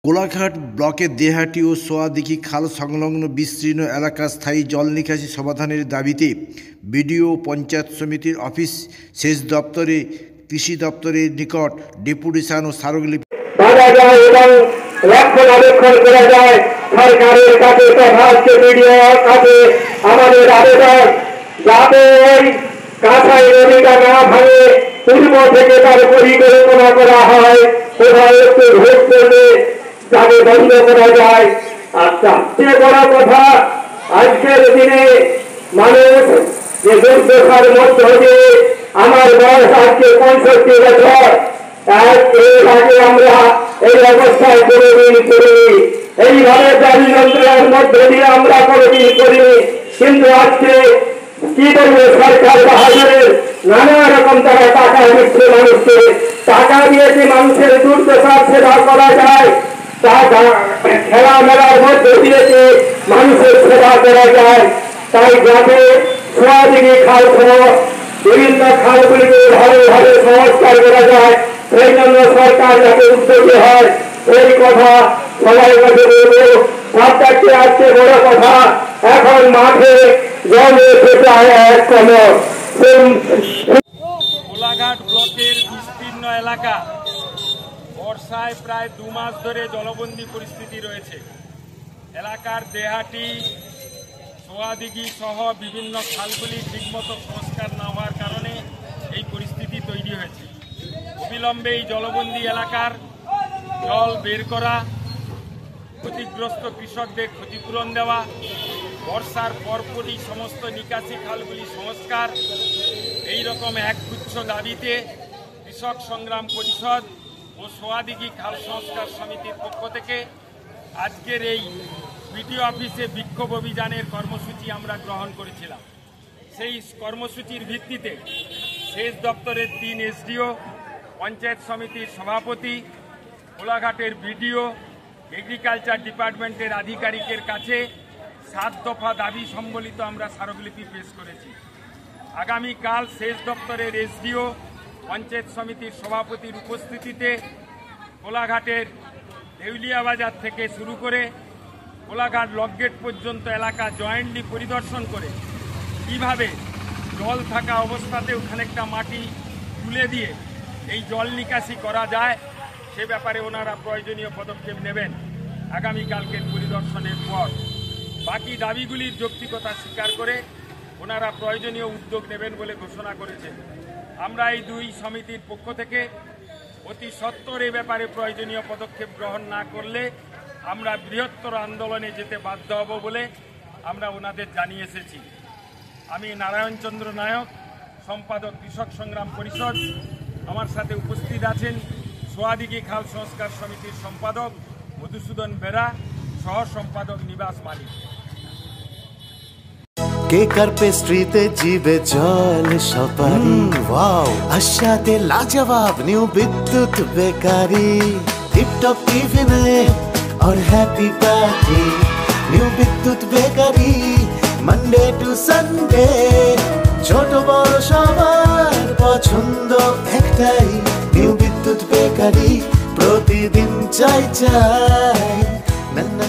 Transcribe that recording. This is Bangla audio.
কোলাঘাট ব্লকের দেহাটি ও সোয়াদিঘি খাল সংলগ্ন বিস্তীর্ণ এলাকার স্থায়ী জল নিকাশি সমাধানের দাবিতে বিডিও পঞ্চায়েত সমিতির অফিস সেচ দপ্তরে কৃষি দপ্তরের নিকট ডেপুটেশন ও স্মারকলিপি রক্ষণাবেক্ষণ করা যায়। সরকারের কাছে তথা বিডিওর কাছে আমাদের আবেদন, যাতে ওই কাঁচাই নদীটা না ভাঙে পূর্ব থেকে তার পরিকল্পনা করা হয়, কোথাও একটু ভোট করলে যাকে বন্ধ করা যায়। আর সবচেয়ে বড় কথা, আজকের দিনে মানুষ যে দুর্দশার মধ্য দিয়ে, আমার বয়স আজকে 65 বছর, এর আগে আমরা এই অবস্থায় কোনোদিন করিনি, এইভাবে দাবি যন্ত্রের মধ্য দিয়ে আমরা কোনোদিন করিনি। কিন্তু আজকে কি করবে, সরকার বাহাদুরের নানা রকম তারা টাকা দিচ্ছে মানুষকে, টাকা দিয়ে যে মানুষের দুর্দশার সেবা করা যায়, তা খেলামেলার মধ্য দিয়ে যে মানুষের সেবা করা যায়। তাই যাতে সোয়াদিঘি খাল সহ বিভিন্ন খালগুলিকে ভাবে ভাবে সংস্কার করা যায়, সেই জন্য সরকার যাতে উদ্যোগী হয়, সেই কথা সবাই কাছে বলবো। সবটাকে আজকে বড় কথা, এখন মাঠে জলে পেটায় এক কমর। কোলাঘাট ব্লকের বিস্তীর্ণ এলাকা বর্ষায় প্রায় 2 মাস ধরে জলবন্দী পরিস্থিতি রয়েছে। এলাকার দেহাটি, সোয়াদিঘি সহ বিভিন্ন খালগুলি ঠিকমতো সংস্কার না হওয়ার কারণে এই পরিস্থিতি তৈরি হয়েছে। অবিলম্বে এই জলবন্দী এলাকার জল বের করা, ক্ষতিগ্রস্ত কৃষকদের ক্ষতিপূরণ দেওয়া, বর্ষার পরপরই সমস্ত নিকাশি খালগুলি সংস্কার, এই রকম একগুচ্ছ দাবিতে কৃষক সংগ্রাম পরিষদ ও সোয়াদিঘি খাল সংস্কার সমিতির পক্ষ থেকে আজকের এই বিডিও অফিসে বিক্ষোভ অভিযানের কর্মসূচি আমরা গ্রহণ করেছিলাম। সেই কর্মসূচির ভিত্তিতে সেচ দপ্তরের 3 এসডিও, পঞ্চায়েত সমিতির সভাপতি, কোলাঘাটের বিডিও, এগ্রিকালচার ডিপার্টমেন্টের আধিকারিকের কাছে 7 দফা দাবি সম্বলিত আমরা স্মারকলিপি পেশ করেছি। আগামীকাল সেচ দপ্তরের এসডিও, পঞ্চায়েত সমিতির সভাপতির উপস্থিতিতে কোলাঘাটের দেউলিয়া বাজার থেকে শুরু করে কোলাঘাট লকগেট পর্যন্ত এলাকা জয়েন্টলি পরিদর্শন করে কিভাবে জল থাকা অবস্থাতেও খানিকটা মাটি তুলে দিয়ে এই জল নিকাশি করা যায়, সে ব্যাপারে ওনারা প্রয়োজনীয় পদক্ষেপ নেবেন আগামীকালকের পরিদর্শনের পর। বাকি দাবিগুলির যৌক্তিকতা স্বীকার করে ওনারা প্রয়োজনীয় উদ্যোগ নেবেন বলে ঘোষণা করেছেন। আমরা এই 2 সমিতির পক্ষ থেকে অতি সত্বর এ ব্যাপারে প্রয়োজনীয় পদক্ষেপ গ্রহণ না করলে আমরা বৃহত্তর আন্দোলনে যেতে বাধ্য হব বলে আমরা ওনাদের জানিয়ে এসেছি। আমি নারায়ণচন্দ্র নায়ক, সম্পাদক কৃষক সংগ্রাম পরিষদ। আমার সাথে উপস্থিত আছেন সোয়াদিঘি খাল সংস্কার সমিতির সম্পাদক মধুসূদন বেরা, সহ সম্পাদক নিবাস মালিক। কেকার পেস্ট্রিতে জিবে জল সপারি, ওয়াও আশাতে লাজবাব নিউ বিদ্যুৎ বেকারি, টিপটপ টিফিনে और हैप्पी पार्टी, নিউ বিদ্যুৎ বেকারি, মানডে টু সানডে, ছোট বড় সবার পছন্দ একটাই, নিউ বিদ্যুৎ বেকারি, প্রতিদিন চাই চাই না না।